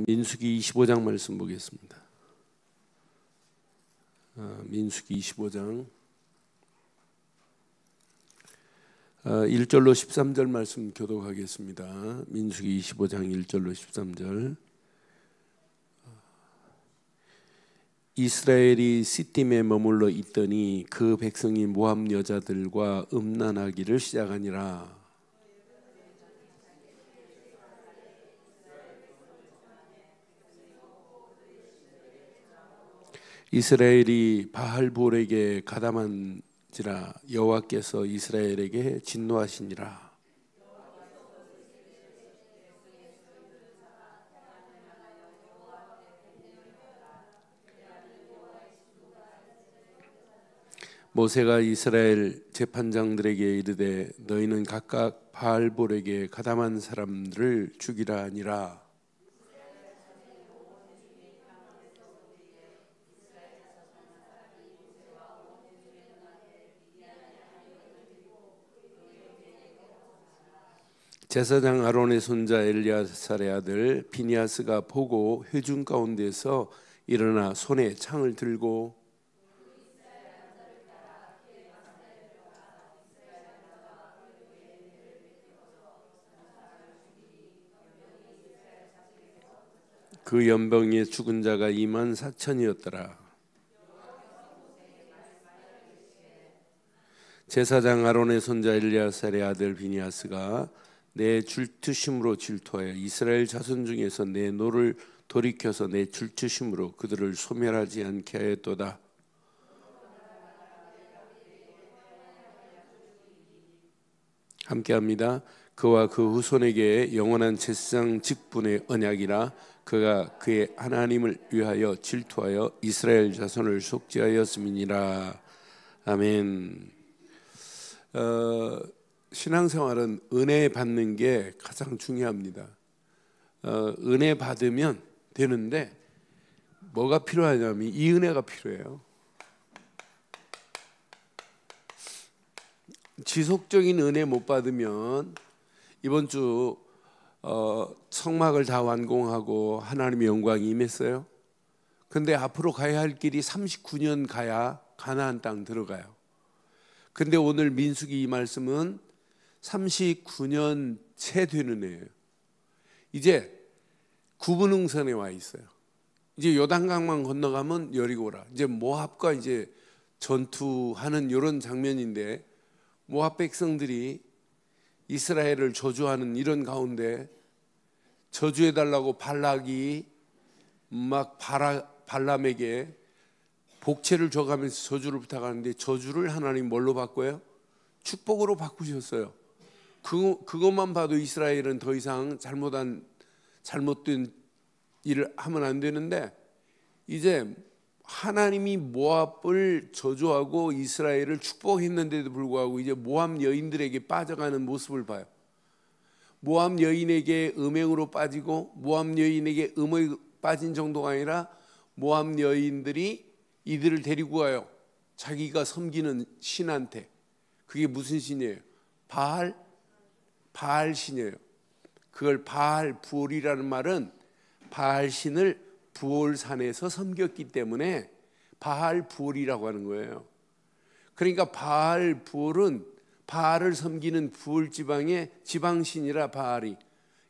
민수기 25장 말씀 보겠습니다. 민수기 25장 1절로 13절 말씀 교독하겠습니다. 민수기 25장 1절로 13절. 이스라엘이 시딤에 머물러 있더니 그 백성이 모압 여자들과 음란하기를 시작하니라. 이스라엘이 바알볼에게 가담한지라 여호와께서 이스라엘에게 진노하시니라. 모세가 이스라엘 재판장들에게 이르되 너희는 각각 바알볼에게 가담한 사람들을 죽이라 하니라. 제사장 아론의 손자 엘리야살의 아들 비니아스가 보고 회중 가운데서 일어나 손에 창을 들고 그 연병에 죽은 자가 24,000이었더라. 제사장 아론의 손자 엘리야살의 아들 비니아스가 내 줄트심으로 질투하여 이스라엘 자손 중에서 내 노를 돌이켜서 내 줄트심으로 그들을 소멸하지 않게 하였도다. 함께합니다. 그와 그 후손에게 영원한 제사장 직분의 언약이라. 그가 그의 하나님을 위하여 질투하여 이스라엘 자손을 속죄하였음이니라. 아멘. 신앙생활은 은혜 받는 게 가장 중요합니다. 은혜 받으면 되는데 뭐가 필요하냐면 이 은혜가 필요해요. 지속적인 은혜 못 받으면 이번 주 성막을 다 완공하고 하나님의 영광이 임했어요. 근데 앞으로 가야 할 길이 39년 가야 가나안 땅 들어가요. 근데 오늘 민수기 이 말씀은 39년 채 되는 해예요. 이제 구분응선에 와 있어요. 이제 요단강만 건너가면 여리고라. 이제 모압과 이제 전투하는 이런 장면인데 모압 백성들이 이스라엘을 저주하는 이런 가운데 저주해달라고 발락이 막 발람에게 복채를 줘가면서 저주를 부탁하는데 저주를 하나님 뭘로 바꿔요? 축복으로 바꾸셨어요. 그것만 봐도 이스라엘은 더 이상 잘못된 일을 하면 안 되는데 이제 하나님이 모압을 저주하고 이스라엘을 축복했는데도 불구하고 이제 모압 여인들에게 빠져가는 모습을 봐요. 모압 여인에게 음행으로 빠지고 모압 여인에게 음에 빠진 정도가 아니라 모압 여인들이 이들을 데리고 가요. 자기가 섬기는 신한테. 그게 무슨 신이에요? 바알 신이에요. 그걸 바알 부올이라는 말은 바알 신을 부올산에서 섬겼기 때문에 바알 부올이라고 하는 거예요. 그러니까 바알 부올은 바알을 섬기는 부올 지방의 지방신이라 바알이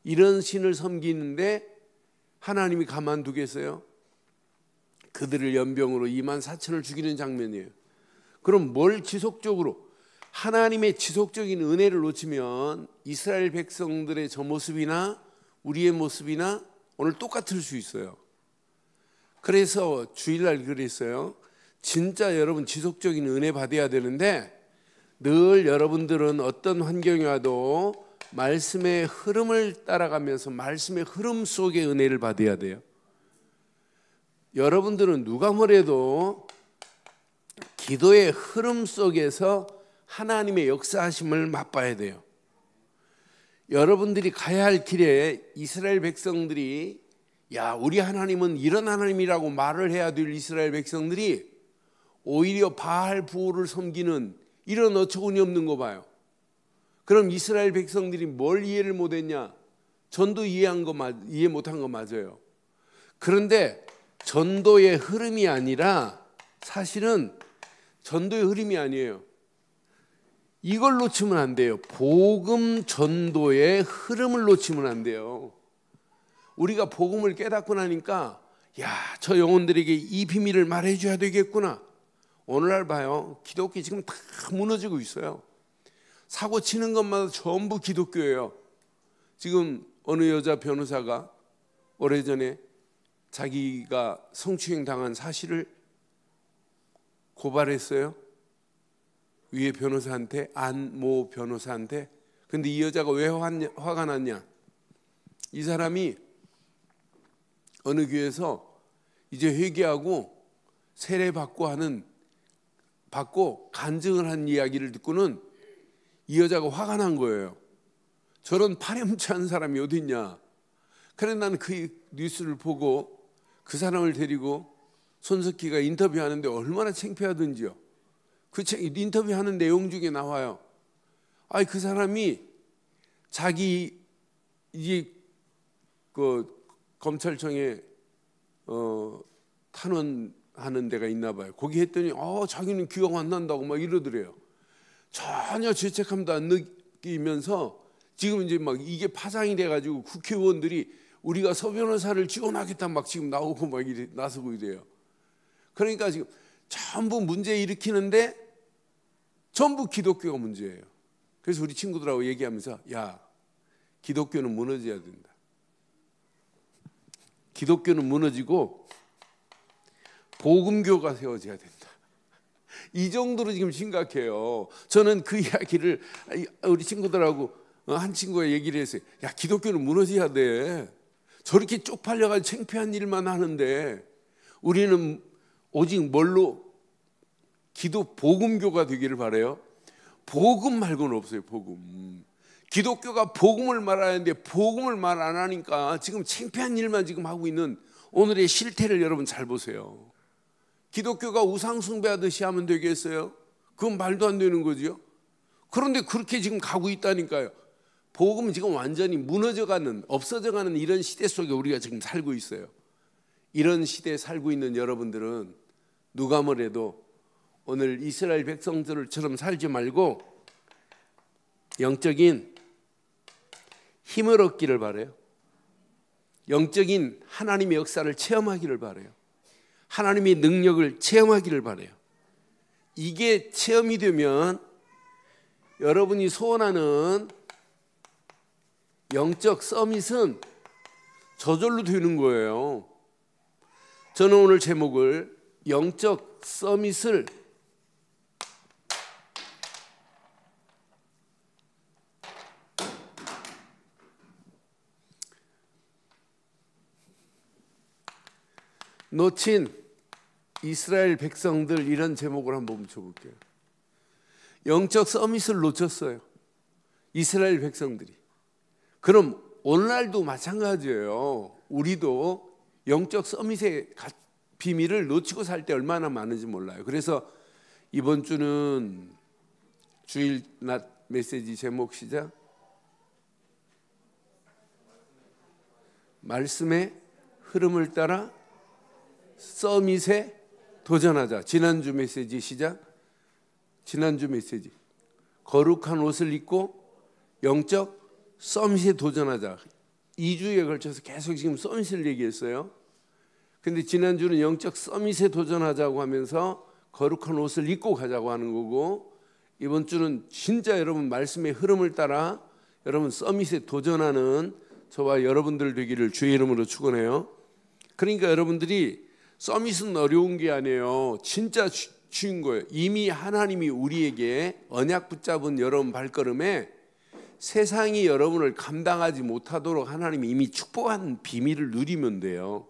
이런 신을 섬기는데 하나님이 가만두겠어요? 그들을 연병으로 24,000을 죽이는 장면이에요. 그럼 뭘 지속적으로 하나님의 지속적인 은혜를 놓치면 이스라엘 백성들의 저 모습이나 우리의 모습이나 오늘 똑같을 수 있어요. 그래서 주일날 그랬어요. 진짜 여러분 지속적인 은혜 받아야 되는데 늘 여러분들은 어떤 환경이 와도 말씀의 흐름을 따라가면서 말씀의 흐름 속의 은혜를 받아야 돼요. 여러분들은 누가 뭐래도 기도의 흐름 속에서 하나님의 역사하심을 맛봐야 돼요. 여러분들이 가야 할 길에 이스라엘 백성들이 야 우리 하나님은 이런 하나님이라고 말을 해야 될 이스라엘 백성들이 오히려 바알 부올을 섬기는 이런 어처구니 없는 거 봐요. 그럼 이스라엘 백성들이 뭘 이해를 못했냐? 전도 이해 못한 거 맞아요. 그런데 전도의 흐름이 아니라 사실은 전도의 흐름이 아니에요. 이걸 놓치면 안 돼요. 복음 전도의 흐름을 놓치면 안 돼요. 우리가 복음을 깨닫고 나니까 야, 저 영혼들에게 이 비밀을 말해줘야 되겠구나. 오늘날 봐요. 기독교 지금 다 무너지고 있어요. 사고 치는 것마다 전부 기독교예요. 지금 어느 여자 변호사가 오래전에 자기가 성추행 당한 사실을 고발했어요. 위에 변호사한테, 안모 변호사한테. 근데 이 여자가 왜 화가 났냐? 이 사람이 어느 교회에서 이제 회개하고 세례 받고 간증을 한 이야기를 듣고는 이 여자가 화가 난 거예요. 저런 파렴치한 사람이 어디 있냐? 그래 나는 그 뉴스를 보고 그 사람을 데리고 손석희가 인터뷰하는데 얼마나 창피하던지요. 그 인터뷰하는 내용 중에 나와요. 그 사람이 자기 이제 그 검찰청에 탄원하는 데가 있나 봐요. 거기 했더니 자기는 기억 안 난다고 막 이러더래요. 전혀 죄책감도 안 느끼면서 지금 이제 막 이게 파장이 돼가지고 국회의원들이 우리가 서 변호사를 지원하겠다 막 지금 나오고 막 나서고 이래요. 그러니까 지금 전부 문제 일으키는데 전부 기독교가 문제예요. 그래서 우리 친구들하고 얘기하면서 야, 기독교는 무너져야 된다. 기독교는 무너지고 복음교가 세워져야 된다. 이 정도로 지금 심각해요. 저는 그 이야기를 우리 친구들하고 한 친구가 얘기를 했어요. 야, 기독교는 무너져야 돼. 저렇게 쪽팔려가지고 창피한 일만 하는데 우리는 오직 뭘로 복음교가 되기를 바라요. 복음 말고는 없어요. 복음. 기독교가 복음을 말하는데 복음을 말 안 하니까 지금 창피한 일만 지금 하고 있는 오늘의 실태를 여러분 잘 보세요. 기독교가 우상 숭배하듯이 하면 되겠어요? 그건 말도 안 되는 거죠. 그런데 그렇게 지금 가고 있다니까요. 복음은 지금 완전히 무너져가는, 없어져가는 이런 시대 속에 우리가 지금 살고 있어요. 이런 시대에 살고 있는 여러분들은 누가 뭐래도 오늘 이스라엘 백성들처럼 살지 말고 영적인 힘을 얻기를 바라요. 영적인 하나님의 역사를 체험하기를 바라요. 하나님의 능력을 체험하기를 바라요. 이게 체험이 되면 여러분이 소원하는 영적 서밋은 저절로 되는 거예요. 저는 오늘 제목을 영적 서밋을 놓친 이스라엘 백성들, 이런 제목을 한번 붙여볼게요. 영적 서밋을 놓쳤어요, 이스라엘 백성들이. 그럼 오늘날도 마찬가지예요. 우리도 영적 서밋의 비밀을 놓치고 살 때 얼마나 많은지 몰라요. 그래서 이번 주는 주일 낮 메시지 제목 시작, 말씀의 흐름을 따라 서밋에 도전하자. 지난주 메시지 시작, 지난주 메시지 거룩한 옷을 입고 영적 서밋에 도전하자. 2주에 걸쳐서 계속 지금 서밋을 얘기했어요. 근데 지난주는 영적 서밋에 도전하자고 하면서 거룩한 옷을 입고 가자고 하는 거고, 이번 주는 진짜 여러분 말씀의 흐름을 따라 여러분 서밋에 도전하는 저와 여러분들 되기를 주의 이름으로 축원해요. 그러니까 여러분들이 서밋은 어려운 게 아니에요. 진짜 쉬운 거예요. 이미 하나님이 우리에게 언약 붙잡은 여러분 발걸음에 세상이 여러분을 감당하지 못하도록 하나님이 이미 축복한 비밀을 누리면 돼요.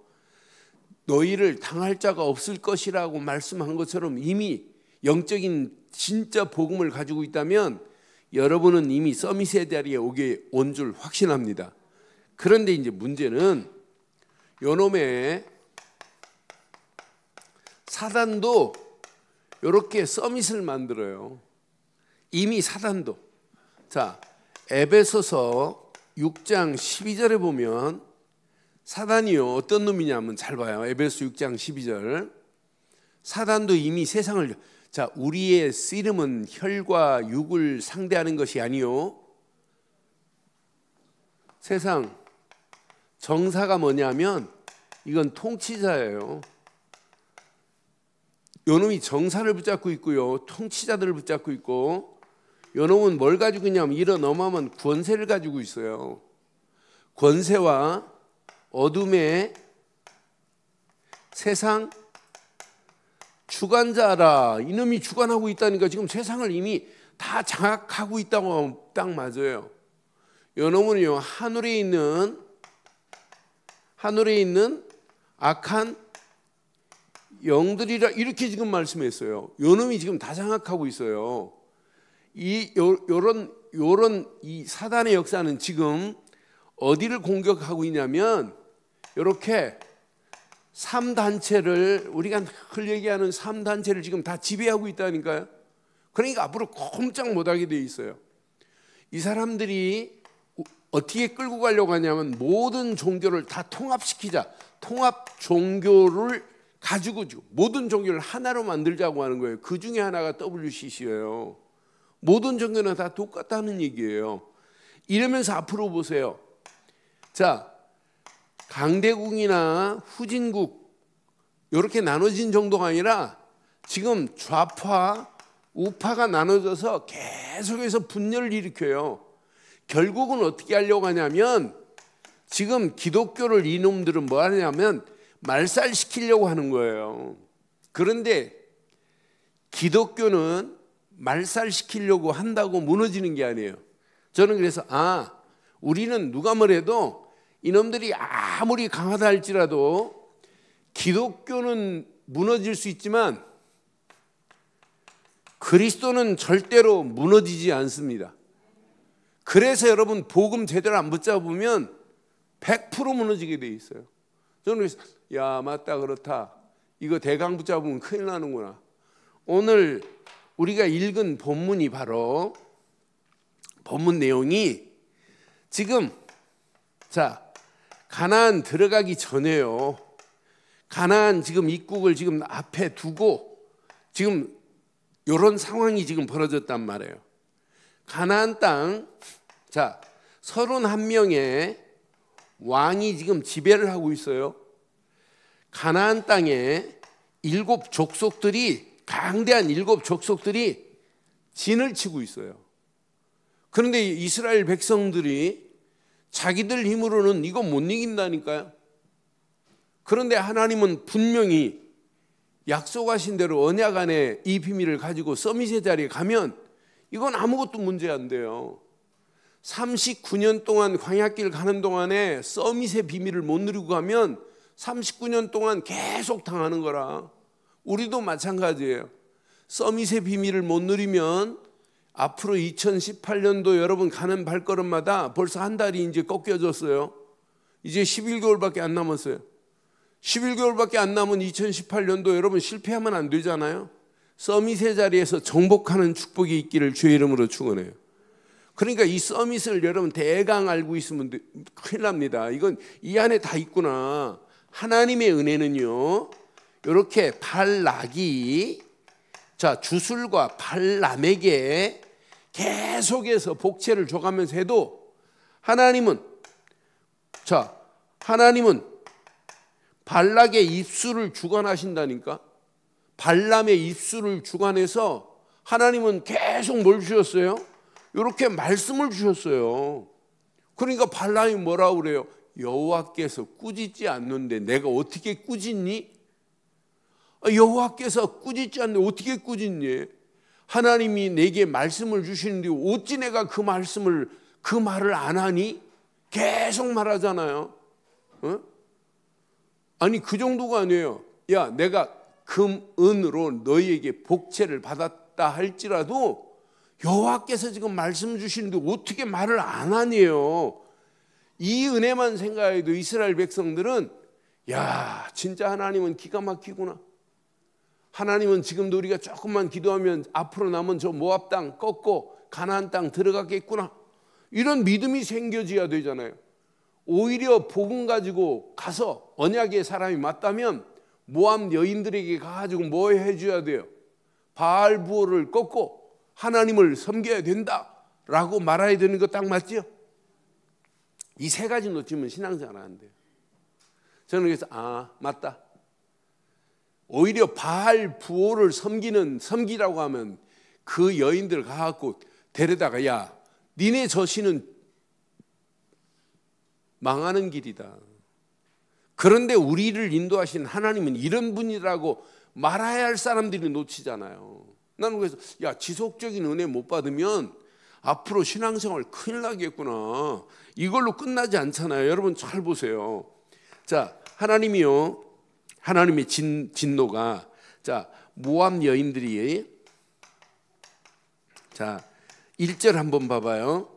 너희를 당할 자가 없을 것이라고 말씀한 것처럼 이미 영적인 진짜 복음을 가지고 있다면 여러분은 이미 서밋의 자리에 오게 온 줄 확신합니다. 그런데 이제 문제는 요놈의 사단도 이렇게 서밋을 만들어요. 이미 사단도. 자, 에베소서 6장 12절에 보면 사단이요 어떤 놈이냐면 잘 봐요. 에베소 6장 12절. 사단도 이미 세상을 자 우리의 씨름은 혈과 육을 상대하는 것이 아니요 세상 정사가 뭐냐면 이건 통치자예요. 요놈이 정사를 붙잡고 있고요 통치자들을 붙잡고 있고 요놈은 뭘 가지고 있냐면 일어넘으면 권세를 가지고 있어요. 권세와 어둠의 세상 주관자라. 이놈이 주관하고 있다니까 지금 세상을 이미 다 장악하고 있다고 딱 맞아요. 요놈은요 하늘에 있는 악한 영들이라 이렇게 지금 말씀했어요. 요놈이 지금 다 장악하고 있어요. 요런 이 사단의 역사는 지금 어디를 공격하고 있냐면 이렇게 3단체를 우리가 늘 얘기하는 3단체를 지금 다 지배하고 있다니까요. 그러니까 앞으로 꼼짝 못하게 돼 있어요. 이 사람들이 어떻게 끌고 가려고 하냐면 모든 종교를 다 통합시키자. 통합 종교를 가지고 모든 종교를 하나로 만들자고 하는 거예요. 그 중에 하나가 WCC예요. 모든 종교는 다 똑같다는 얘기예요. 이러면서 앞으로 보세요. 자, 강대국이나 후진국 이렇게 나눠진 정도가 아니라 지금 좌파, 우파가 나눠져서 계속해서 분열을 일으켜요. 결국은 어떻게 하려고 하냐면 지금 기독교를 이놈들은 뭐 하냐면 말살시키려고 하는 거예요. 그런데 기독교는 말살시키려고 한다고 무너지는 게 아니에요. 저는 그래서 우리는 누가 뭐래도 이놈들이 아무리 강하다 할지라도 기독교는 무너질 수 있지만 그리스도는 절대로 무너지지 않습니다. 그래서 여러분 복음 제대로 안 붙잡으면 100% 무너지게 돼 있어요. 저는 그래서 야 맞다 그렇다. 이거 대강 붙잡으면 큰일 나는구나. 오늘 우리가 읽은 본문이 바로 본문 내용이 지금 가나안 들어가기 전에요. 가나안 지금 입국을 지금 앞에 두고 지금 이런 상황이 지금 벌어졌단 말이에요. 가나안 땅 31명의 왕이 지금 지배를 하고 있어요. 가나안 땅에 7 족속들이 강대한 7 족속들이 진을 치고 있어요. 그런데 이스라엘 백성들이 자기들 힘으로는 이거 못 이긴다니까요. 그런데 하나님은 분명히 약속하신 대로 언약 안에 이 비밀을 가지고 서밋의 자리에 가면 이건 아무것도 문제 안 돼요. 39년 동안 광야길 가는 동안에 서밋의 비밀을 못 누리고 가면 39년 동안 계속 당하는 거라. 우리도 마찬가지예요. 서밋의 비밀을 못 누리면 앞으로 2018년도 여러분 가는 발걸음마다 벌써 한 달이 이제 꺾여졌어요. 이제 11개월밖에 안 남았어요. 11개월밖에 안 남은 2018년도 여러분 실패하면 안 되잖아요. 서밋의 자리에서 정복하는 축복이 있기를 주의 이름으로 축원해요. 그러니까 이 서밋을 여러분 대강 알고 있으면 큰일 납니다. 이건 이 안에 다 있구나. 하나님의 은혜는요 이렇게 발락이 주술과 발람에게 계속해서 복채를 줘가면서 해도 하나님은 발락의 입술을 주관하신다니까. 발람의 입술을 주관해서 하나님은 계속 뭘 주셨어요? 이렇게 말씀을 주셨어요. 그러니까 발람이 뭐라고 그래요? 여호와께서 꾸짖지 않는데 내가 어떻게 꾸짖니? 여호와께서 꾸짖지 않는데 어떻게 꾸짖니? 하나님이 내게 말씀을 주시는데 어찌 내가 그 말을 안 하니? 계속 말하잖아요. 아니 그 정도가 아니에요. 야 내가 금은으로 너희에게 복채를 받았다 할지라도 여호와께서 지금 말씀 주시는데 어떻게 말을 안 하니요? 이 은혜만 생각해도 이스라엘 백성들은 야 진짜 하나님은 기가 막히구나. 하나님은 지금도 우리가 조금만 기도하면 앞으로 남은 저 모압 땅 꺾고 가나안 땅 들어가겠구나. 이런 믿음이 생겨져야 되잖아요. 오히려 복음 가지고 가서 언약의 사람이 맞다면 모함 여인들에게 가가지고 뭐 해줘야 돼요? 바알 부호를 꺾고 하나님을 섬겨야 된다라고 말해야 되는 거 딱 맞죠? 이 세 가지 놓치면 신앙생활 안 돼요. 저는 그래서 맞다. 오히려 바알 부호를 섬기라고 하면 그 여인들 가갖고 데려다가 야, 니네 저신은 망하는 길이다. 그런데 우리를 인도하신 하나님은 이런 분이라고 말해야 할 사람들이 놓치잖아요. 나는 그래서 야, 지속적인 은혜 못 받으면 앞으로 신앙생활 큰일 나겠구나. 이걸로 끝나지 않잖아요. 여러분 잘 보세요. 자, 하나님이요, 하나님의 진노가, 자, 모압 여인들이, 자 1절 한번 봐봐요.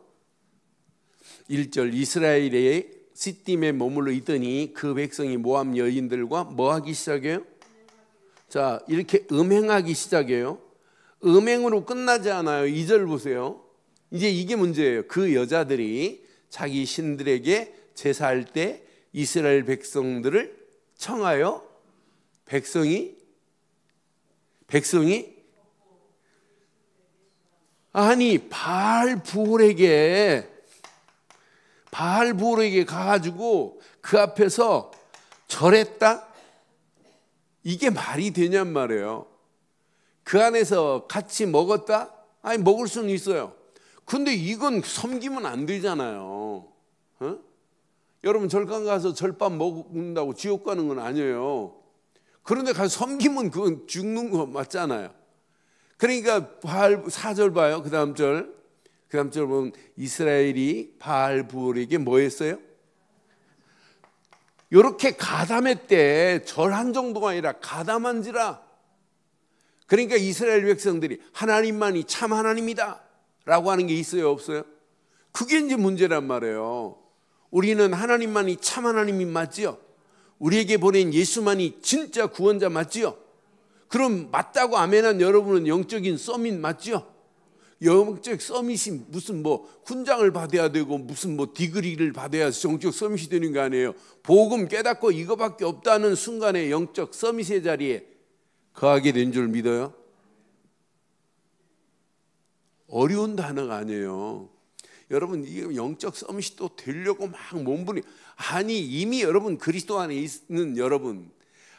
1절 이스라엘의 시딤에 머물러 있더니 그 백성이 모압 여인들과 뭐 하기 시작해요? 자, 이렇게 음행하기 시작해요. 음행으로 끝나지 않아요. 2절 보세요. 이제 이게 문제예요. 그 여자들이 자기 신들에게 제사할 때 이스라엘 백성들을 청하여 백성이 아니 바알 부홀에게 가가지고 그 앞에서 절했다? 이게 말이 되냔 말이에요. 그 안에서 같이 먹었다? 아니 먹을 수는 있어요. 근데 이건 섬기면 안 되잖아요. 여러분 절간 가서 절밥 먹는다고 지옥 가는 건 아니에요. 그런데 가서 섬기면 그건 죽는 거 맞잖아요. 그러니까 바알 4절 봐요. 그 다음 절 보면 이스라엘이 바알 부올에게 뭐 했어요? 이렇게 가담했대. 절한 정도가 아니라 가담한지라. 그러니까 이스라엘 백성들이 하나님만이 참 하나님이다 라고 하는 게 있어요, 없어요? 그게 이제 문제란 말이에요. 우리는 하나님만이 참 하나님이 맞지요? 우리에게 보낸 예수만이 진짜 구원자 맞지요? 그럼 맞다고 아멘한 여러분은 영적인 서밋 맞지요? 영적 서밋이 무슨 뭐 훈장을 받아야 되고 무슨 뭐 디그리를 받아야 영적 서밋이 되는 거 아니에요. 복음 깨닫고 이거밖에 없다는 순간에 영적 서밋의 자리에 거하게 된 줄 믿어요? 어려운 단어가 아니에요. 여러분 이 영적 서밋이 또 되려고 막 몸부림. 아니 이미 여러분 그리스도 안에 있는 여러분,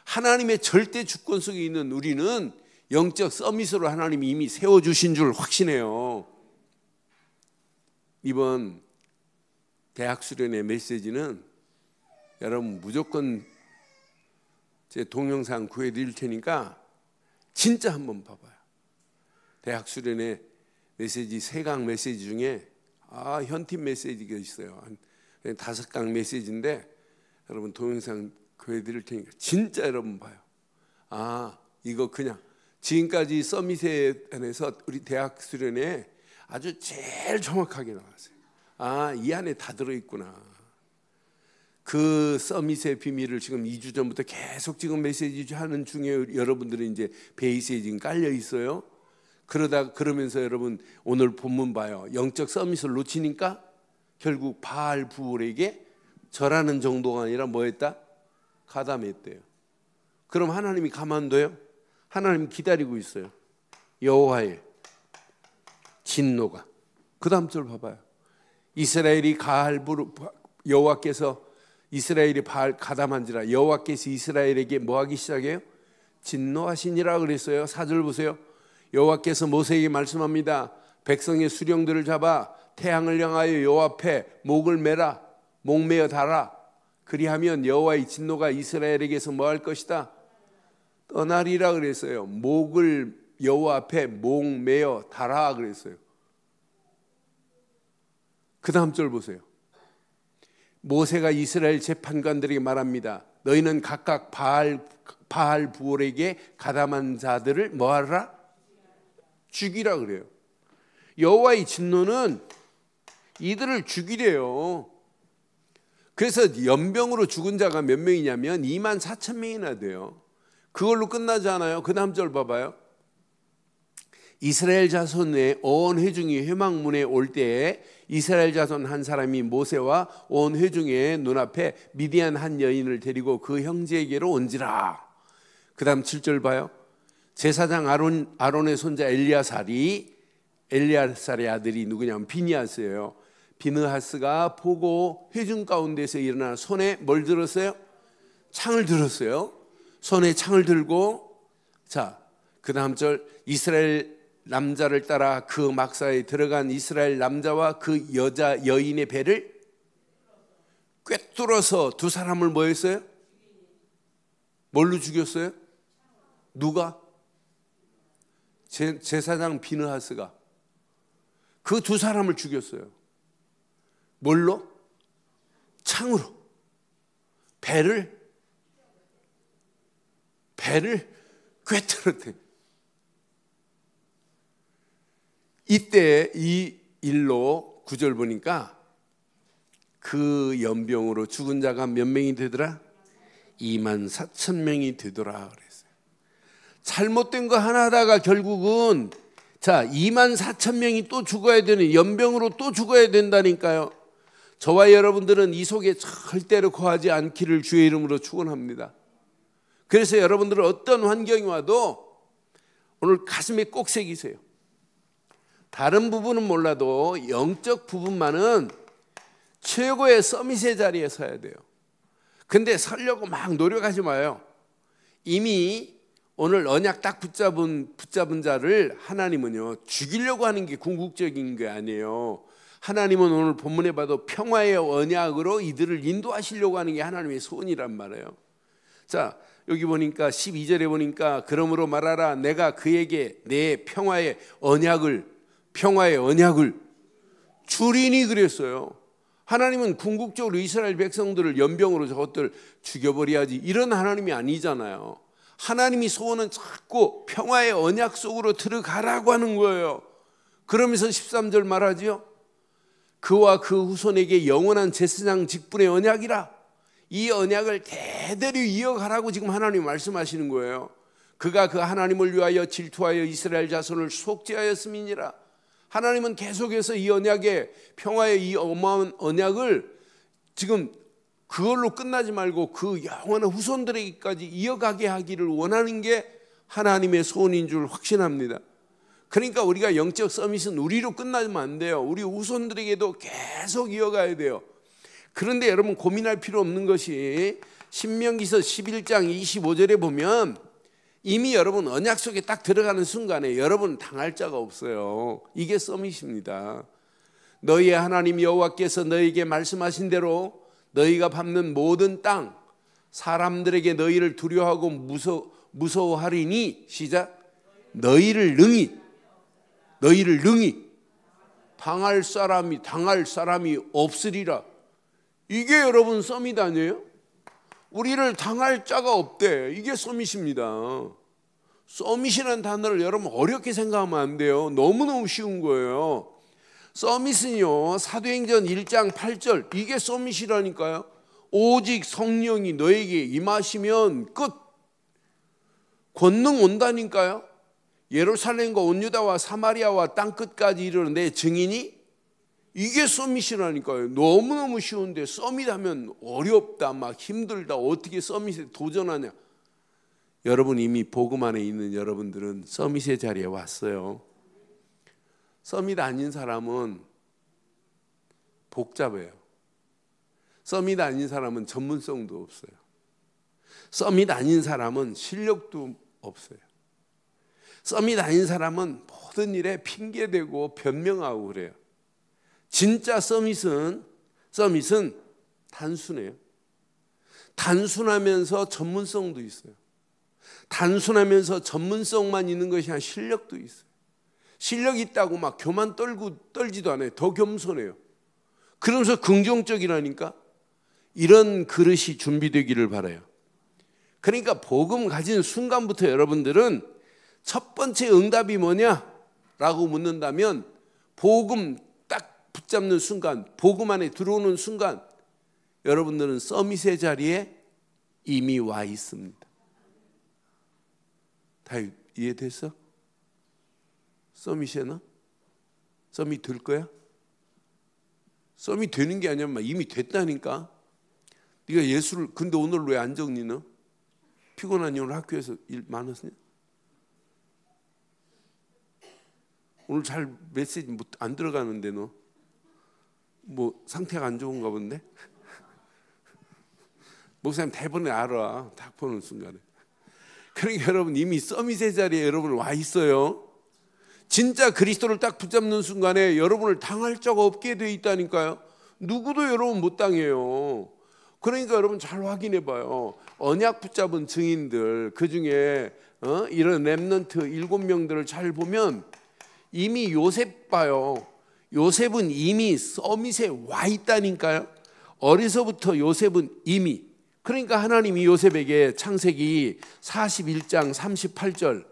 하나님의 절대 주권 속에 있는 우리는 영적 서밋으로 하나님이 이미 세워주신 줄 확신해요. 이번 대학 수련회 메시지는 여러분 무조건 제 동영상 구해드릴 테니까 진짜 한번 봐봐요. 대학 수련회 메시지 3강 메시지 중에 현팀 메시지가 있어요. 한 5강 메시지인데 여러분 동영상 구해드릴 테니까 진짜 여러분 봐요. 이거 그냥 지금까지 서밋에 안에서 우리 대학 수련회 아주 제일 정확하게 나왔어요. 이 안에 다 들어있구나. 그 서밋의 비밀을 지금 2주 전부터 계속 지금 메시지 하는 중에 여러분들은 이제 베이스에 지금 깔려 있어요. 그러면서 여러분 오늘 본문 봐요. 영적 서밋을 놓치니까 결국 바알 부올에게 절하는 정도가 아니라 뭐 했다? 가담했대요. 그럼 하나님이 가만둬요? 하나님 기다리고 있어요. 여호와의 진노가. 그 다음 절 봐봐요. 이스라엘이 여호와께서 이스라엘이 바알 가담한지라 여호와께서 이스라엘에게 뭐 하기 시작해요? 진노하시니라 그랬어요. 4절 보세요. 여호와께서 모세에게 말씀합니다. 백성의 수령들을 잡아 태양을 향하여 여호와 앞에 목을 매라. 목매어 달아. 그리하면 여호와의 진노가 이스라엘에게서 뭐 할 것이다? 떠나리라 그랬어요. 목을 여호와 앞에 목매어 달아 그랬어요. 그 다음 절 보세요. 모세가 이스라엘 재판관들에게 말합니다. 너희는 각각 바알 부올에게 가담한 자들을 뭐 하라? 죽이라 그래요. 여호와의 진노는 이들을 죽이래요. 그래서 연병으로 죽은 자가 몇 명이냐면 24,000명이나 돼요. 그걸로 끝나지 않아요. 그 다음 절 봐봐요. 이스라엘 자손의 온 회중이 회막문에 올 때에 이스라엘 자손 한 사람이 모세와 온 회중의 눈앞에 미디안 한 여인을 데리고 그 형제에게로 온지라. 그 다음 7절 봐요. 제사장 아론의 손자 엘리아살의 아들이 누구냐면 비느하스예요. 비느하스가 보고 회중 가운데서 일어나 손에 뭘 들었어요? 창을 들었어요. 손에 창을 들고, 자, 그 다음 절, 이스라엘 남자를 따라 그 막사에 들어간 이스라엘 남자와 그 여인의 배를 꿰뚫어서 두 사람을 뭐 했어요? 뭘로 죽였어요? 누가? 제사장 비느하스가 그 두 사람을 죽였어요. 뭘로? 창으로. 배를 꿰뚫었대. 이때 이 일로 9절 보니까 그 연병으로 죽은 자가 몇 명이 되더라? 24,000명이 되더라 그랬어요. 잘못된 거 하나 하다가 결국은 24,000명이 또 죽어야 되는, 연병으로 또 죽어야 된다니까요. 저와 여러분들은 이 속에 절대로 거하지 않기를 주의 이름으로 축원합니다. 그래서 여러분들은 어떤 환경이 와도 오늘 가슴에 꼭 새기세요. 다른 부분은 몰라도 영적 부분만은 최고의 서밋의 자리에 서야 돼요. 근데 서려고 막 노력하지 마요. 이미 오늘 언약 딱 붙잡은 자를 하나님은요, 죽이려고 하는 게 궁극적인 게 아니에요. 하나님은 오늘 본문에 봐도 평화의 언약으로 이들을 인도하시려고 하는 게 하나님의 소원이란 말이에요. 자, 여기 보니까 12절에 보니까 그러므로 말하라, 내가 그에게 내 평화의 언약을 주리니 그랬어요. 하나님은 궁극적으로 이스라엘 백성들을 연병으로 저것들 죽여버려야지, 이런 하나님이 아니잖아요. 하나님이 소원은 자꾸 평화의 언약 속으로 들어가라고 하는 거예요. 그러면서 13절 말하죠. 그와 그 후손에게 영원한 제사장 직분의 언약이라. 이 언약을 대대로 이어가라고 지금 하나님 말씀하시는 거예요. 그가 그 하나님을 위하여 질투하여 이스라엘 자손을 속죄하였음이니라. 하나님은 계속해서 이 언약의 평화의 이 어마어마한 언약을 지금 그걸로 끝나지 말고 그 영원한 후손들에게까지 이어가게 하기를 원하는 게 하나님의 소원인 줄 확신합니다. 그러니까 우리가 영적 서밋은 우리로 끝나면 안 돼요. 우리 후손들에게도 계속 이어가야 돼요. 그런데 여러분 고민할 필요 없는 것이 신명기서 11장 25절에 보면 이미 여러분 언약 속에 딱 들어가는 순간에 여러분 당할 자가 없어요. 이게 서밋입니다. 너희의 하나님 여호와께서 너희에게 말씀하신 대로 너희가 밟는 모든 땅 사람들에게 너희를 두려워하고 무서워하리니, 시작, 너희를 능히 당할 사람이 없으리라. 이게 여러분 서밋 아니에요? 우리를 당할 자가 없대. 이게 서밋입니다. 서밋이라는 단어를 여러분 어렵게 생각하면 안 돼요. 너무너무 쉬운 거예요. 서밋은요, 사도행전 1장 8절, 이게 서밋이라니까요. 오직 성령이 너에게 임하시면 끝. 권능 온다니까요. 예루살렘과 온 유다와 사마리아와 땅끝까지 이르는 내 증인이, 이게 서밋이라니까요. 너무너무 쉬운데 서밋하면 어렵다, 막 힘들다, 어떻게 서밋에 도전하냐. 여러분 이미 복음 안에 있는 여러분들은 서밋의 자리에 왔어요. 서밋 아닌 사람은 복잡해요. 서밋 아닌 사람은 전문성도 없어요. 서밋 아닌 사람은 실력도 없어요. 서밋 아닌 사람은 모든 일에 핑계대고 변명하고 그래요. 진짜 서밋은 단순해요. 단순하면서 전문성도 있어요. 단순하면서 전문성만 있는 것이 아니라 실력도 있어요. 실력이 있다고 막 교만 떨지도 않아요. 더 겸손해요. 그러면서 긍정적이라니까. 이런 그릇이 준비되기를 바라요. 그러니까 복음 가진 순간부터 여러분들은 첫 번째 응답이 뭐냐라고 묻는다면, 복음 딱 붙잡는 순간, 복음 안에 들어오는 순간 여러분들은 서밋의 자리에 이미 와 있습니다. 다 이해됐어? 서밋이나? 서밋 될 거야? 서밋 되는 게 아니야. 이미 됐다니까. 네가 예수를 근데 오늘 왜 안 적니 너? 피곤하니 오늘 학교에서 일 많았냐? 오늘 잘 메시지 안 들어가는데 너 뭐 상태가 안 좋은가 본데? 목사님 대본에 알아. 딱 보는 순간에. 그러니까 여러분 이미 서밋의 자리에 여러분 와 있어요. 진짜 그리스도를 딱 붙잡는 순간에 여러분을 당할 적 없게 돼 있다니까요. 누구도 여러분 못 당해요. 그러니까 여러분 잘 확인해 봐요. 언약 붙잡은 증인들 그중에 이런 렘넌트 7명들을 잘 보면 이미 요셉 봐요. 요셉은 이미 서밋에 와 있다니까요. 어려서부터 요셉은 이미, 그러니까 하나님이 요셉에게 창세기 41장 38절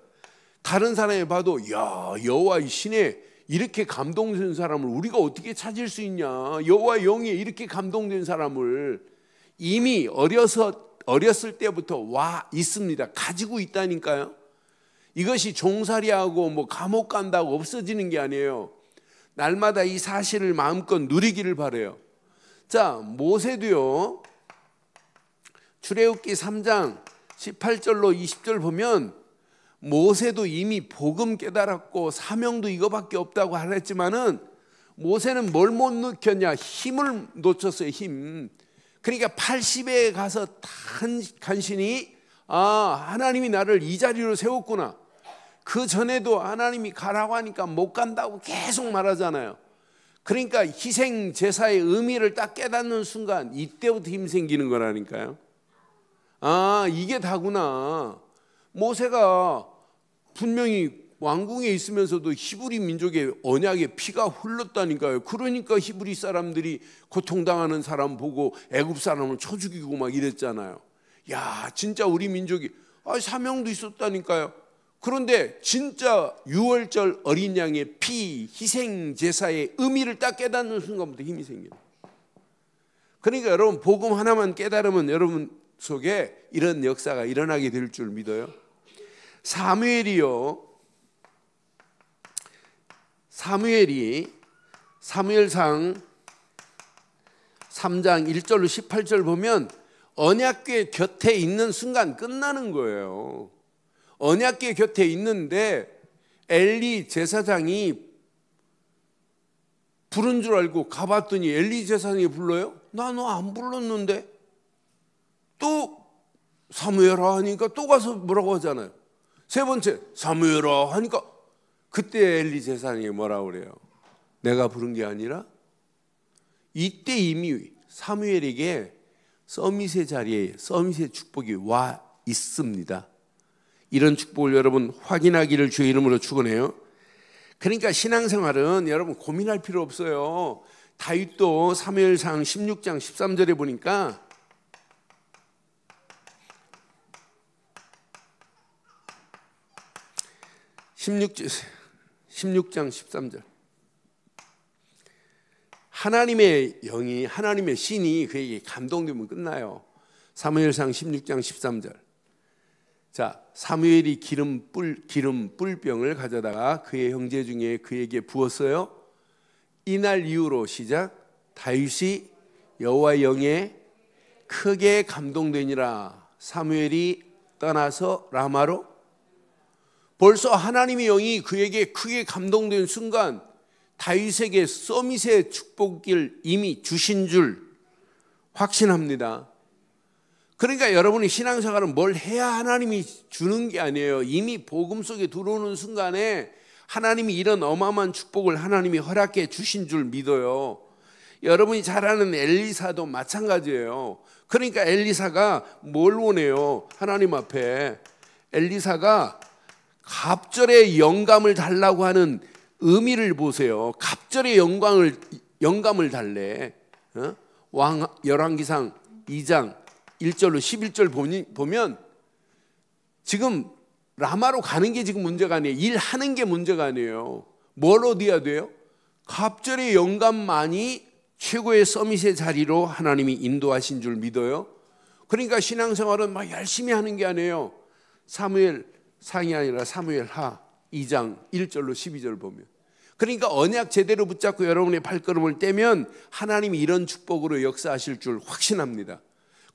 다른 사람이 봐도 야 여호와의 신에 이렇게 감동된 사람을 우리가 어떻게 찾을 수 있냐, 여호와의 영에 이렇게 감동된 사람을 이미 어렸을 때부터 와 있습니다. 가지고 있다니까요. 이것이 종살이하고 뭐 감옥 간다고 없어지는 게 아니에요. 날마다 이 사실을 마음껏 누리기를 바라요. 자, 모세도요. 출애굽기 3장 18절로 20절 보면 모세도 이미 복음 깨달았고 사명도 이거밖에 없다고 하랬지만은 모세는 뭘 못 느꼈냐? 힘을 놓쳤어요. 힘. 그러니까 80에 가서 간신히 하나님이 나를 이 자리로 세웠구나. 그 전에도 하나님이 가라고 하니까 못 간다고 계속 말하잖아요. 그러니까 희생 제사의 의미를 딱 깨닫는 순간 이때부터 힘 생기는 거라니까요. 이게 다구나. 모세가 분명히 왕궁에 있으면서도 히브리 민족의 언약의 피가 흘렀다니까요. 그러니까 히브리 사람들이 고통당하는 사람 보고 애굽 사람을 쳐 죽이고 막 이랬잖아요. 야, 진짜 우리 민족이 사명도 있었다니까요. 그런데 진짜 유월절 어린 양의 피 희생 제사의 의미를 딱 깨닫는 순간부터 힘이 생겨요. 그러니까 여러분 복음 하나만 깨달으면 여러분 속에 이런 역사가 일어나게 될 줄 믿어요. 사무엘이 사무엘상 3장 1절로 18절 보면 언약궤 곁에 있는 순간 끝나는 거예요. 언약궤 곁에 있는데 엘리 제사장이 부른 줄 알고 가봤더니 엘리 제사장이 불러요? 나 너 안 불렀는데. 또 사무엘아 하니까 또 가서 뭐라고 하잖아요. 세 번째 사무엘아 하니까 그때 엘리 제사장이 뭐라고 그래요? 내가 부른 게 아니라. 이때 이미 사무엘에게 서밋의 자리에 서밋의 축복이 와 있습니다. 이런 축복을 여러분 확인하기를 주의 이름으로 축원해요. 그러니까 신앙생활은 여러분 고민할 필요 없어요. 다윗도 사무엘상 16장 13절에 보니까 (16장 13절) 하나님의 영이 하나님의 신이 그에게 감동되면 끝나요. 사무엘상 16장 13절. 자, 사무엘이 기름 뿔병을 가져다가 그의 형제 중에 그에게 부었어요. 이날 이후로 시작. 다윗이 여호와의 영에 크게 감동되니라. 사무엘이 떠나서 라마로. 벌써 하나님의 영이 그에게 크게 감동된 순간 다윗에게 서밋의 축복을 이미 주신 줄 확신합니다. 그러니까 여러분이 신앙생활은 뭘 해야 하나님이 주는 게 아니에요. 이미 복음 속에 들어오는 순간에 하나님이 이런 어마어마한 축복을 하나님이 허락해 주신 줄 믿어요. 여러분이 잘 아는 엘리사도 마찬가지예요. 그러니까 엘리사가 뭘 원해요? 하나님 앞에 엘리사가 갑절의 영감을 달라고 하는 의미를 보세요. 갑절의 영감을 달래. 열왕기상 2장 1절로 11절 보면 지금 라마로 가는 게 지금 문제가 아니에요. 일하는 게 문제가 아니에요. 뭘 얻어야 돼요? 갑절의 영감만이 최고의 서밋의 자리로 하나님이 인도하신 줄 믿어요. 그러니까 신앙생활은 막 열심히 하는 게 아니에요. 사무엘 상이 아니라 사무엘 하. 2장 1절로 12절 보면, 그러니까 언약 제대로 붙잡고 여러분의 발걸음을 떼면 하나님이 이런 축복으로 역사하실 줄 확신합니다.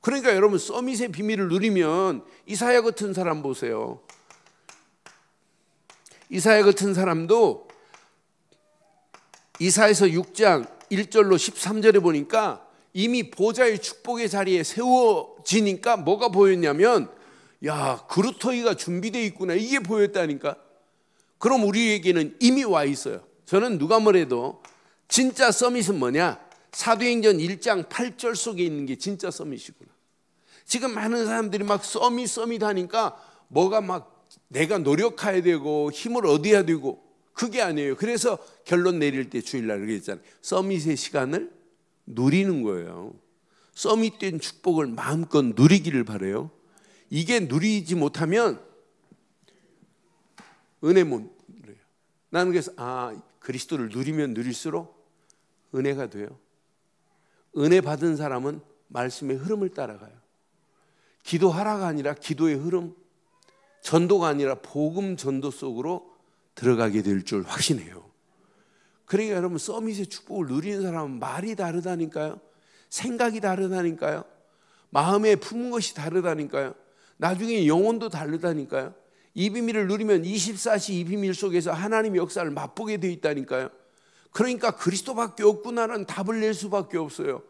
그러니까 여러분 서밋의 비밀을 누리면 이사야 같은 사람 보세요. 이사야 같은 사람도 이사야서 6장 1절로 13절에 보니까 이미 보좌의 축복의 자리에 세워지니까 뭐가 보였냐면, 야, 그루터기가 준비되어 있구나, 이게 보였다니까. 그럼 우리에게는 이미 와 있어요. 저는 누가 뭐래도 진짜 서밋은 뭐냐? 사도행전 1장 8절 속에 있는 게 진짜 서밋이구나. 지금 많은 사람들이 막 서밋 하니까 뭐가 막 내가 노력해야 되고 힘을 얻어야 되고, 그게 아니에요. 그래서 결론 내릴 때 주일날 그랬잖아요. 서밋의 시간을 누리는 거예요. 서밋된 축복을 마음껏 누리기를 바라요. 이게 누리지 못하면 은혜 못 누려요. 나는 그래서 그리스도를 누리면 누릴수록 은혜가 돼요. 은혜 받은 사람은 말씀의 흐름을 따라가요. 기도하라가 아니라 기도의 흐름, 전도가 아니라 복음 전도 속으로 들어가게 될 줄 확신해요. 그러니까 여러분 서밋의 축복을 누리는 사람은 말이 다르다니까요. 생각이 다르다니까요. 마음에 품은 것이 다르다니까요. 나중에 영혼도 다르다니까요. 이 비밀을 누리면 24시 이 비밀 속에서 하나님의 역사를 맛보게 돼 있다니까요. 그러니까 그리스도밖에 없구나라는 답을 낼 수밖에 없어요.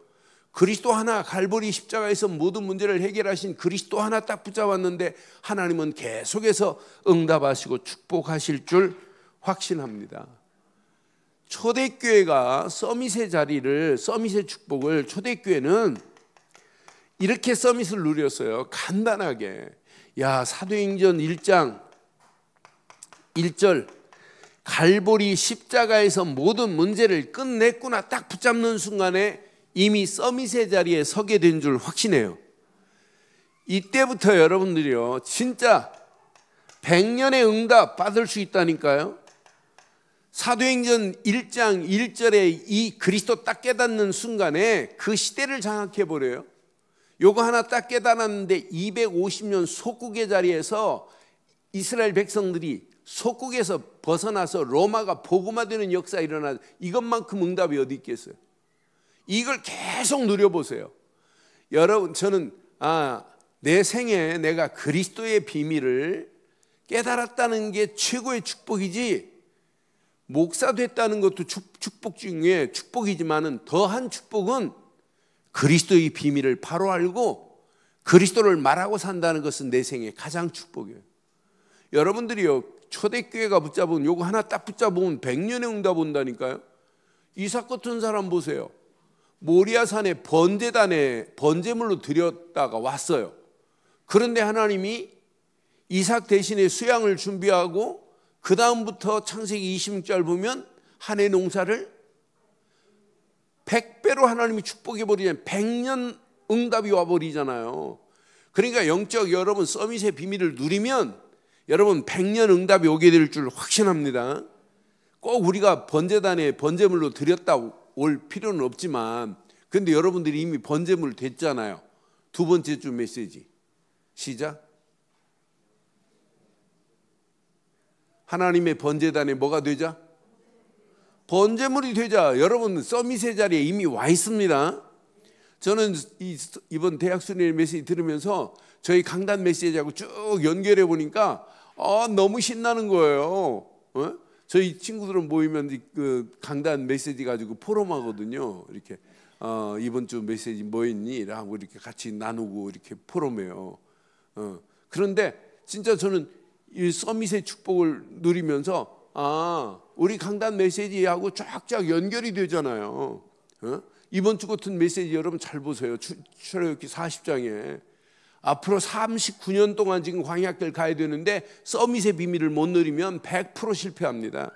그리스도 하나, 갈보리 십자가에서 모든 문제를 해결하신 그리스도 하나 딱 붙잡았는데 하나님은 계속해서 응답하시고 축복하실 줄 확신합니다. 초대교회가 서밋의 자리를, 서밋의 축복을, 초대교회는 이렇게 서밋을 누렸어요. 간단하게. 야, 사도행전 1장 1절, 갈보리 십자가에서 모든 문제를 끝냈구나 딱 붙잡는 순간에 이미 서밋의 자리에 서게 된 줄 확신해요. 이때부터 여러분들이요, 진짜 100년의 응답 받을 수 있다니까요. 사도행전 1장 1절에 이 그리스도 딱 깨닫는 순간에 그 시대를 장악해 버려요. 요거 하나 딱 깨달았는데 250년 속국의 자리에서 이스라엘 백성들이 속국에서 벗어나서 로마가 복음화되는 역사 일어나, 이것만큼 응답이 어디 있겠어요. 이걸 계속 누려보세요. 여러분, 저는 내 생에 내가 그리스도의 비밀을 깨달았다는 게 최고의 축복이지, 목사 됐다는 것도 축복 중에 축복이지만은 더한 축복은 그리스도의 비밀을 바로 알고 그리스도를 말하고 산다는 것은 내 생에 가장 축복이에요. 여러분들이요, 초대교회가 붙잡은 요거 하나 딱 붙잡으면 100년의 응답 온다니까요. 이삭 같은 사람 보세요. 모리아산의 번제단에 번제물로 드렸다가 왔어요. 그런데 하나님이 이삭 대신에 수양을 준비하고 그 다음부터 창세기 26절 보면 한 해 농사를 100배로 하나님이 축복해 버리잖아요. 100년 응답이 와버리잖아요. 그러니까 영적 여러분 서밋의 비밀을 누리면 여러분 100년 응답이 오게 될 줄 확신합니다. 꼭 우리가 번제단에 번제물로 드렸다 올 필요는 없지만, 근데 여러분들이 이미 번제물 됐잖아요. 두 번째 주 메시지 시작. 하나님의 번제단에 뭐가 되자? 번제물이 되자. 여러분 서밋의 자리에 이미 와 있습니다. 저는 이번 대학 수련회 메시지 들으면서 저희 강단 메시지하고 쭉 연결해 보니까 너무 신나는 거예요. 저희 친구들은 모이면 그 강단 메시지 가지고 포럼하거든요. 이렇게 이번 주 메시지 뭐 있니? 하고 이렇게 같이 나누고 이렇게 포럼해요. 그런데 진짜 저는 이 서밋의 축복을 누리면서 우리 강단 메시지하고 쫙쫙 연결이 되잖아요. 이번 주 같은 메시지 여러분 잘 보세요. 출애굽기 40장에 앞으로 39년 동안 지금 광야길 가야 되는데 서밋의 비밀을 못 누리면 100% 실패합니다.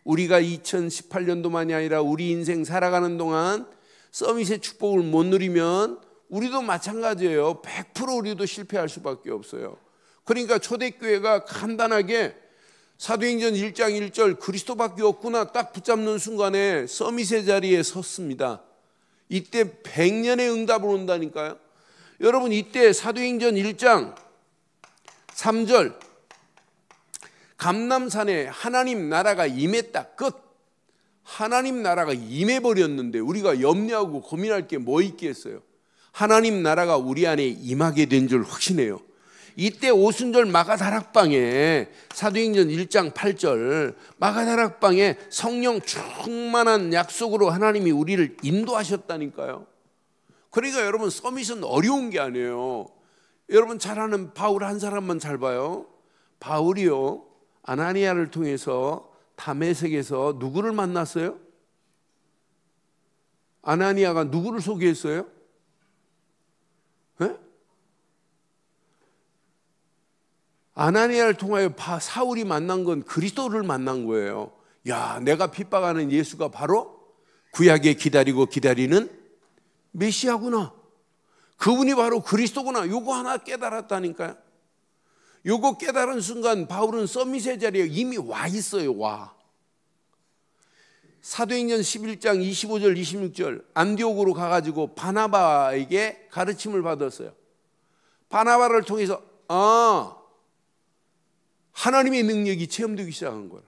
우리가 2018년도만이 아니라 우리 인생 살아가는 동안 서밋의 축복을 못 누리면 우리도 마찬가지예요. 100% 우리도 실패할 수밖에 없어요. 그러니까 초대교회가 간단하게 사도행전 1장 1절 그리스도밖에 없구나 딱 붙잡는 순간에 서밋의 자리에 섰습니다. 이때 100년의 응답을 온다니까요. 여러분 이때 사도행전 1장 3절 감람산에 하나님 나라가 임했다 끝. 하나님 나라가 임해버렸는데 우리가 염려하고 고민할 게 뭐 있겠어요? 하나님 나라가 우리 안에 임하게 된 줄 확신해요. 이때 오순절 마가다락방에 사도행전 1장 8절 마가다락방에 성령 충만한 약속으로 하나님이 우리를 인도하셨다니까요. 그러니까 여러분 서밋은 어려운 게 아니에요. 여러분 잘 아는 바울 한 사람만 잘 봐요. 바울이요 아나니아를 통해서 다메섹에서 누구를 만났어요? 아나니아가 누구를 소개했어요? 네? 아나니아를 통하여 사울이 만난 건 그리스도를 만난 거예요. 야, 내가 핍박하는 예수가 바로 구약에 기다리고 기다리는 메시아구나. 그분이 바로 그리스도구나. 요거 하나 깨달았다니까요. 요거 깨달은 순간 바울은 서밋의 자리에 이미 와 있어요. 와. 사도행전 11장 25절 26절 안디옥으로 가가지고 바나바에게 가르침을 받았어요. 바나바를 통해서 하나님의 능력이 체험되기 시작한 거라.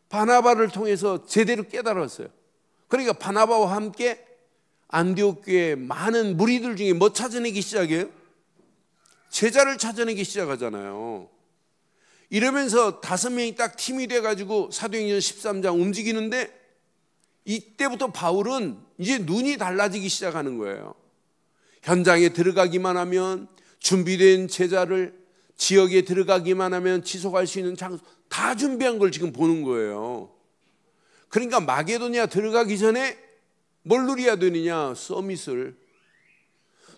바나바를 통해서 제대로 깨달았어요. 그러니까 바나바와 함께 안디옥 교회 많은 무리들 중에 뭐 찾아내기 시작해요? 제자를 찾아내기 시작하잖아요. 이러면서 5명이 딱 팀이 돼가지고 사도행전 13장 움직이는데 이때부터 바울은 이제 눈이 달라지기 시작하는 거예요. 현장에 들어가기만 하면 준비된 제자를, 지역에 들어가기만 하면 지속할 수 있는 장소 다 준비한 걸 지금 보는 거예요. 그러니까 마게도니아 들어가기 전에 뭘 누려야 되느냐? 서밋을.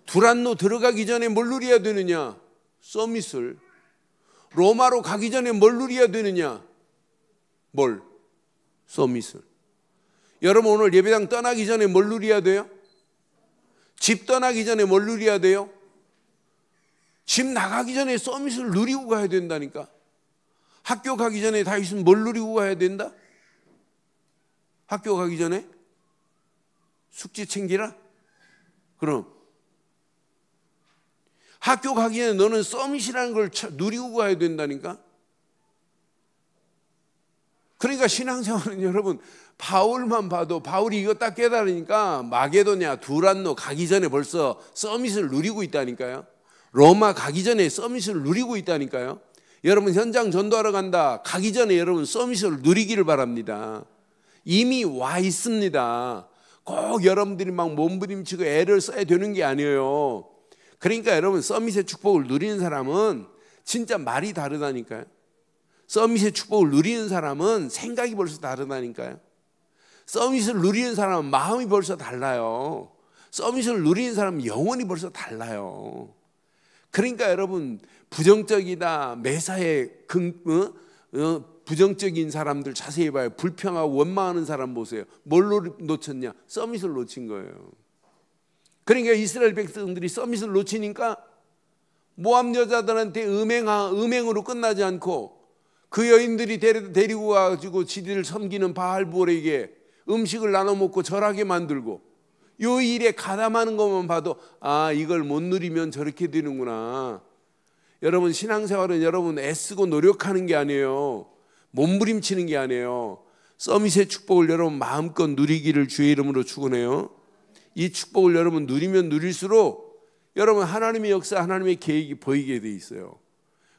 두란노 들어가기 전에 뭘 누려야 되느냐? 서밋을. 로마로 가기 전에 뭘 누려야 되느냐? 뭘? 서밋을. 여러분 오늘 예배당 떠나기 전에 뭘 누려야 돼요? 집 떠나기 전에 뭘 누려야 돼요? 집 나가기 전에 서밋을 누리고 가야 된다니까. 학교 가기 전에 다윗은 뭘 누리고 가야 된다? 학교 가기 전에? 숙제 챙기라? 그럼 학교 가기 전에 너는 서밋이라는 걸 누리고 가야 된다니까. 그러니까 신앙생활은 여러분 바울만 봐도 바울이 이거 딱 깨달으니까 마게도냐 두란노 가기 전에 벌써 서밋을 누리고 있다니까요. 로마 가기 전에 서밋을 누리고 있다니까요. 여러분 현장 전도하러 간다 가기 전에 여러분 서밋을 누리기를 바랍니다. 이미 와 있습니다. 꼭 여러분들이 막 몸부림치고 애를 써야 되는 게 아니에요. 그러니까 여러분 서밋의 축복을 누리는 사람은 진짜 말이 다르다니까요. 서밋의 축복을 누리는 사람은 생각이 벌써 다르다니까요. 서밋을 누리는 사람은 마음이 벌써 달라요. 서밋을 누리는 사람은 영혼이 벌써 달라요. 그러니까 여러분 부정적이다 매사에 부정적인 사람들 자세히 봐요. 불평하고 원망하는 사람 보세요. 뭘 놓쳤냐? 서밋을 놓친 거예요. 그러니까 이스라엘 백성들이 서밋을 놓치니까 모압 여자들한테 음행으로 끝나지 않고 그 여인들이 데리고 가지고 지들을 섬기는 바알볼에게 음식을 나눠 먹고 절하게 만들고 요 일에 가담하는 것만 봐도 이걸 못 누리면 저렇게 되는구나. 여러분 신앙생활은 여러분 애쓰고 노력하는 게 아니에요. 몸부림치는 게 아니에요. 서밋의 축복을 여러분 마음껏 누리기를 주의 이름으로 축원해요. 이 축복을 여러분 누리면 누릴수록 여러분 하나님의 역사, 하나님의 계획이 보이게 돼 있어요.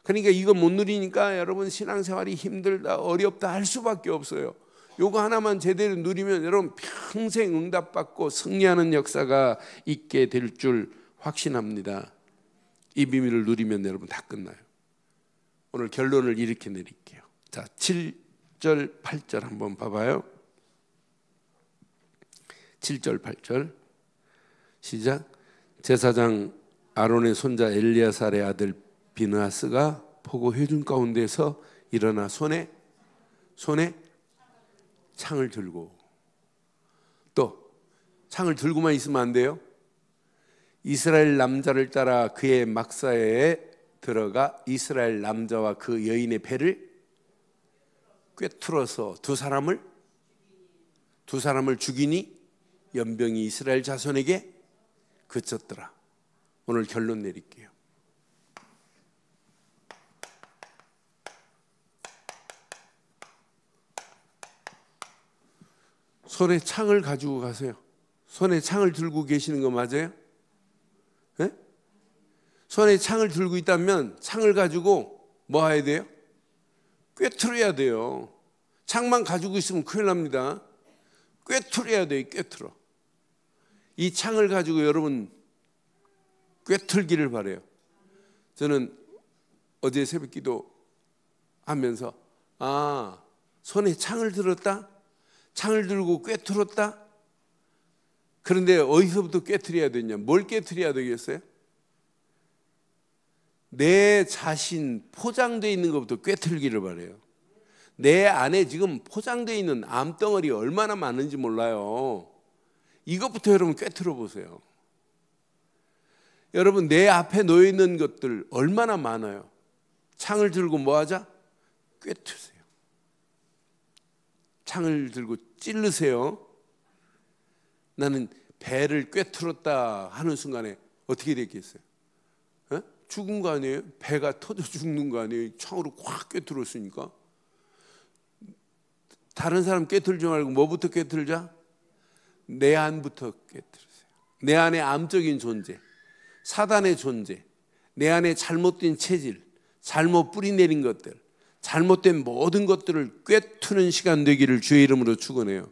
그러니까 이거 못 누리니까 여러분 신앙생활이 힘들다, 어렵다 할 수밖에 없어요. 요거 하나만 제대로 누리면 여러분 평생 응답받고 승리하는 역사가 있게 될 줄 확신합니다. 이 비밀을 누리면 여러분 다 끝나요. 오늘 결론을 이렇게 내릴게요. 자, 7절, 8절 한번 봐봐요. 7절, 8절 시작. 제사장 아론의 손자 엘리야살의 아들 비느하스가 포고 회중 가운데서 일어나 손에 창을 들고, 또 창을 들고만 있으면 안 돼요. 이스라엘 남자를 따라 그의 막사에 들어가 이스라엘 남자와 그 여인의 배를 꿰뚫어서 두 사람을 죽이니 연병이 이스라엘 자손에게 그쳤더라. 오늘 결론 내릴게요. 손에 창을 가지고 가세요. 손에 창을 들고 계시는 거 맞아요? 네? 손에 창을 들고 있다면 창을 가지고 뭐 해야 돼요? 꿰뚫어야 돼요. 창만 가지고 있으면 큰일 납니다. 꿰뚫어야 돼요. 꿰뚫어. 이 창을 가지고 여러분 꿰뚫기를 바라요. 저는 어제 새벽기도 하면서 손에 창을 들었다? 창을 들고 꿰뚫었다? 그런데 어디서부터 꿰뚫어야 되냐? 뭘 꿰뚫어야 되겠어요? 내 자신 포장되어 있는 것부터 꿰뚫기를 바라요. 내 안에 지금 포장되어 있는 암덩어리 얼마나 많은지 몰라요. 이것부터 여러분 꿰뚫어 보세요. 여러분 내 앞에 놓여 있는 것들 얼마나 많아요. 창을 들고 뭐 하자? 꿰투세요. 창을 들고 찌르세요. 나는 배를 꿰뚫었다 하는 순간에 어떻게 됐겠어요? 죽은 거 아니에요? 배가 터져 죽는 거 아니에요? 창으로 꽉 꿰뚫었으니까. 다른 사람 꿰뚫지 말고 뭐부터 꿰뚫자? 내 안부터 꿰뚫으세요. 내 안에 암적인 존재, 사단의 존재, 내 안에 잘못된 체질, 잘못 뿌리내린 것들, 잘못된 모든 것들을 꿰투는 시간 되기를 주의 이름으로 축원해요.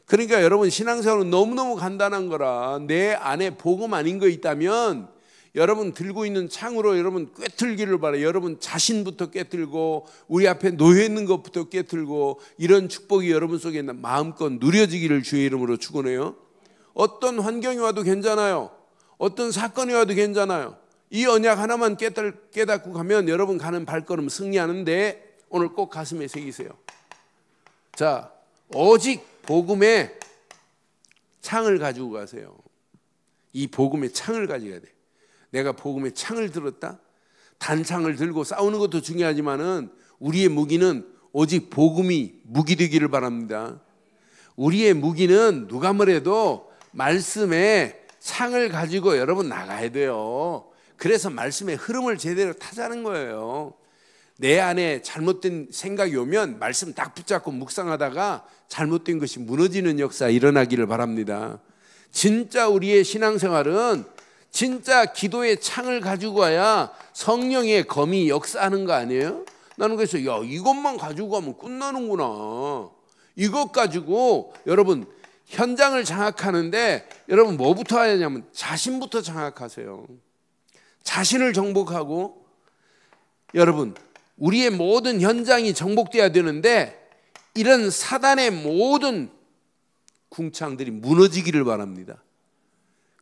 그러니까 여러분 신앙생활은 너무너무 간단한 거라. 내 안에 복음 아닌 거 있다면 여러분 들고 있는 창으로 여러분 꿰뚫기를 바라요. 여러분 자신부터 꿰뚫고 우리 앞에 놓여 있는 것부터 꿰뚫고 이런 축복이 여러분 속에 마음껏 누려지기를 주의 이름으로 축원해요. 어떤 환경이 와도 괜찮아요. 어떤 사건이 와도 괜찮아요. 이 언약 하나만 깨닫고 가면 여러분 가는 발걸음 승리하는데 오늘 꼭 가슴에 새기세요. 자, 오직 복음의 창을 가지고 가세요. 이 복음의 창을 가져야 돼. 내가 복음의 창을 들었다. 단창을 들고 싸우는 것도 중요하지만은 우리의 무기는 오직 복음이 무기 되기를 바랍니다. 우리의 무기는 누가 뭐래도 말씀의 창을 가지고 여러분 나가야 돼요. 그래서 말씀의 흐름을 제대로 타자는 거예요. 내 안에 잘못된 생각이 오면 말씀 딱 붙잡고 묵상하다가 잘못된 것이 무너지는 역사 일어나기를 바랍니다. 진짜 우리의 신앙생활은 진짜 기도의 창을 가지고 와야 성령의 검이 역사하는 거 아니에요? 나는 그래서 이것만 가지고 가면 끝나는구나. 이것 가지고 여러분 현장을 장악하는데 여러분 뭐부터 해야 하냐면 자신부터 장악하세요. 자신을 정복하고 여러분 우리의 모든 현장이 정복돼야 되는데 이런 사단의 모든 궁창들이 무너지기를 바랍니다.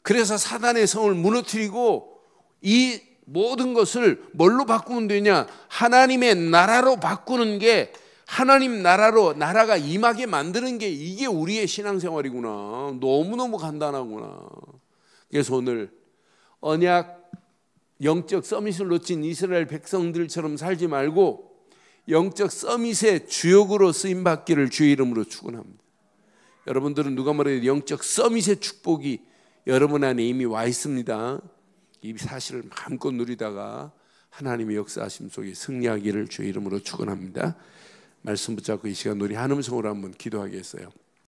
그래서 사단의 성을 무너뜨리고 이 모든 것을 뭘로 바꾸면 되냐? 하나님의 나라로 바꾸는 게 하나님 나라로 나라가 임하게 만드는 게 이게 우리의 신앙생활이구나. 너무너무 간단하구나. 그래서 오늘 언약 영적 서밋을 놓친 이스라엘 백성들처럼 살지 말고 영적 서밋의 주역으로 쓰임받기를 주의 이름으로 축원합니다. 여러분들은 누가 말해도 영적 서밋의 축복이 여러분 안에 이미 와 있습니다. 이 사실을 마음껏 누리다가 하나님의 역사하심 속에 승리하기를 주의 이름으로 축원합니다. 말씀 붙잡고 이 시간 우리 한 음성으로 한번 기도하겠어요.